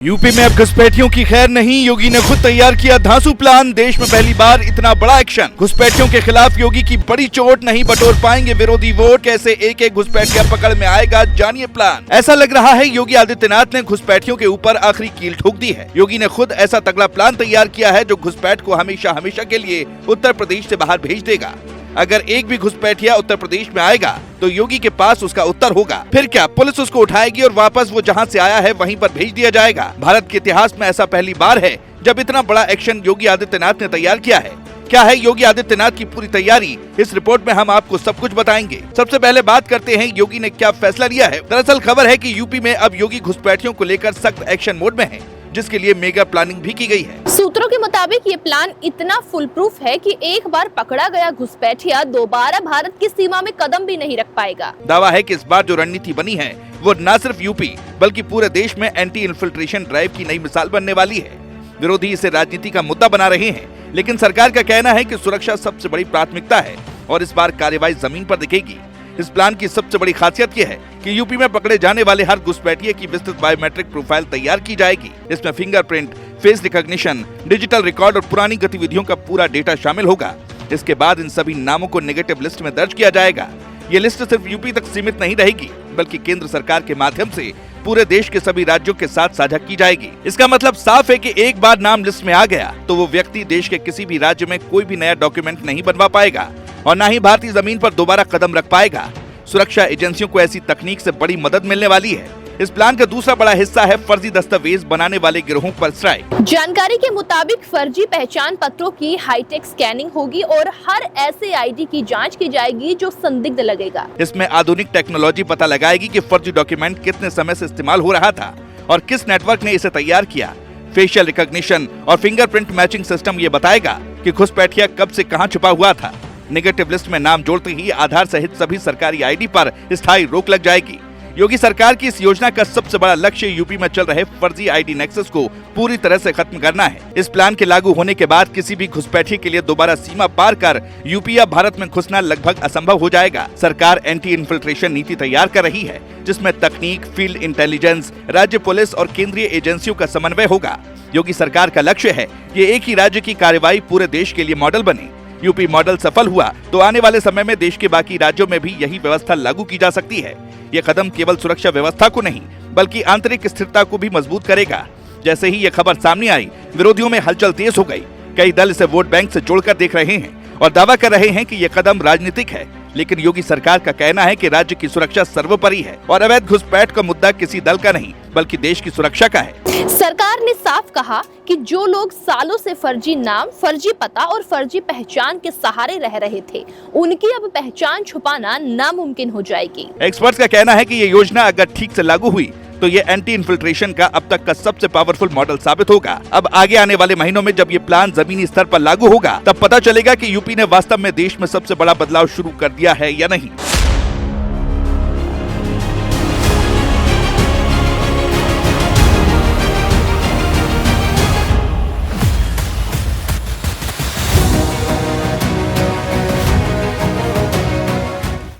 UP में अब घुसपैठियों की खैर नहीं, योगी ने खुद तैयार किया धांसू प्लान। देश में पहली बार इतना बड़ा एक्शन। घुसपैठियों के खिलाफ योगी की बड़ी चोट, नहीं बटोर पाएंगे विरोधी वोट। कैसे एक एक घुसपैठिया पकड़ में आएगा, जानिए प्लान। ऐसा लग रहा है योगी आदित्यनाथ ने घुसपैठियों के ऊपर आखिरी कील ठोक दी है। योगी ने खुद ऐसा तगड़ा प्लान तैयार किया है जो घुसपैठ को हमेशा हमेशा के लिए उत्तर प्रदेश से बाहर भेज देगा। अगर एक भी घुसपैठिया उत्तर प्रदेश में आएगा तो योगी के पास उसका उत्तर होगा। फिर क्या, पुलिस उसको उठाएगी और वापस वो जहां से आया है वहीं पर भेज दिया जाएगा। भारत के इतिहास में ऐसा पहली बार है जब इतना बड़ा एक्शन योगी आदित्यनाथ ने तैयार किया है। क्या है योगी आदित्यनाथ की पूरी तैयारी, इस रिपोर्ट में हम आपको सब कुछ बताएंगे। सबसे पहले बात करते हैं योगी ने क्या फैसला लिया है। दरअसल खबर है कि यूपी में अब योगी घुसपैठियों को लेकर सख्त एक्शन मोड में है, जिसके लिए मेगा प्लानिंग भी की गई है। सूत्रों के मुताबिक ये प्लान इतना फुल प्रूफ है कि एक बार पकड़ा गया घुसपैठिया दोबारा भारत की सीमा में कदम भी नहीं रख पाएगा। दावा है कि इस बार जो रणनीति बनी है वो न सिर्फ यूपी बल्कि पूरे देश में एंटी इन्फिल्ट्रेशन ड्राइव की नई मिसाल बनने वाली है। विरोधी इसे राजनीति का मुद्दा बना रहे हैं, लेकिन सरकार का कहना है कि सुरक्षा सबसे बड़ी प्राथमिकता है और इस बार कार्रवाई जमीन पर दिखेगी। इस प्लान की सबसे बड़ी खासियत यह है कि यूपी में पकड़े जाने वाले हर घुसपैठिए की विस्तृत बायोमेट्रिक प्रोफाइल तैयार की जाएगी। इसमें fingerprint, face recognition, digital record और पुरानी गतिविधियों का पूरा डेटा शामिल होगा। इसके बाद इन सभी नामों को नेगेटिव लिस्ट में दर्ज किया जाएगा। ये लिस्ट सिर्फ यूपी तक सीमित नहीं रहेगी, बल्कि केंद्र सरकार के माध्यम से पूरे देश के सभी राज्यों के साथ साझा की जाएगी। इसका मतलब साफ है कि एक बार नाम लिस्ट में आ गया तो वो व्यक्ति देश के किसी भी राज्य में कोई भी नया डॉक्यूमेंट नहीं बनवा पाएगा और न ही भारतीय जमीन पर दोबारा कदम रख पाएगा। सुरक्षा एजेंसियों को ऐसी तकनीक से बड़ी मदद मिलने वाली है। इस प्लान का दूसरा बड़ा हिस्सा है फर्जी दस्तावेज बनाने वाले गिरोहों पर स्ट्राइक। जानकारी के मुताबिक फर्जी पहचान पत्रों की हाईटेक स्कैनिंग होगी और हर ऐसे आईडी की जांच की जाएगी जो संदिग्ध लगेगा। इसमें आधुनिक टेक्नोलॉजी पता लगाएगी कि फर्जी डॉक्यूमेंट कितने समय से इस्तेमाल हो रहा था और किस नेटवर्क ने इसे तैयार किया। फेशियल रिकॉग्निशन और फिंगरप्रिंट मैचिंग सिस्टम ये बताएगा कि घुसपैठिया कब से कहां छुपा हुआ था। नेगेटिव लिस्ट में नाम जोड़ते ही आधार सहित सभी सरकारी आईडी पर स्थायी रोक लग जाएगी। योगी सरकार की इस योजना का सबसे बड़ा लक्ष्य यूपी में चल रहे फर्जी आईडी नेक्सस को पूरी तरह से खत्म करना है। इस प्लान के लागू होने के बाद किसी भी घुसपैठिए के लिए दोबारा सीमा पार कर यूपी या भारत में घुसना लगभग असंभव हो जाएगा। सरकार एंटी इन्फिल्ट्रेशन नीति तैयार कर रही है, जिसमें तकनीक, फील्ड इंटेलिजेंस, राज्य पुलिस और केंद्रीय एजेंसियों का समन्वय होगा। योगी सरकार का लक्ष्य है कि एक ही राज्य की कार्रवाई पूरे देश के लिए मॉडल बने। यूपी मॉडल सफल हुआ तो आने वाले समय में देश के बाकी राज्यों में भी यही व्यवस्था लागू की जा सकती है। ये कदम केवल सुरक्षा व्यवस्था को नहीं बल्कि आंतरिक स्थिरता को भी मजबूत करेगा। जैसे ही ये खबर सामने आई, विरोधियों में हलचल तेज हो गई। कई दल इसे वोट बैंक से जोड़कर देख रहे हैं और दावा कर रहे हैं कि ये कदम राजनीतिक है, लेकिन योगी सरकार का कहना है कि राज्य की सुरक्षा सर्वोपरि है और अवैध घुसपैठ का मुद्दा किसी दल का नहीं बल्कि देश की सुरक्षा का है। सरकार ने साफ कहा कि जो लोग सालों से फर्जी नाम, फर्जी पता और फर्जी पहचान के सहारे रह रहे थे, उनकी अब पहचान छुपाना नामुमकिन हो जाएगी। एक्सपर्ट्स का कहना है कि ये योजना अगर ठीक से लागू हुई तो ये एंटी इन्फिल्ट्रेशन का अब तक का सबसे पावरफुल मॉडल साबित होगा। अब आगे आने वाले महीनों में जब ये प्लान जमीनी स्तर पर लागू होगा, तब पता चलेगा कि यूपी ने वास्तव में देश में सबसे बड़ा बदलाव शुरू कर दिया है या नहीं।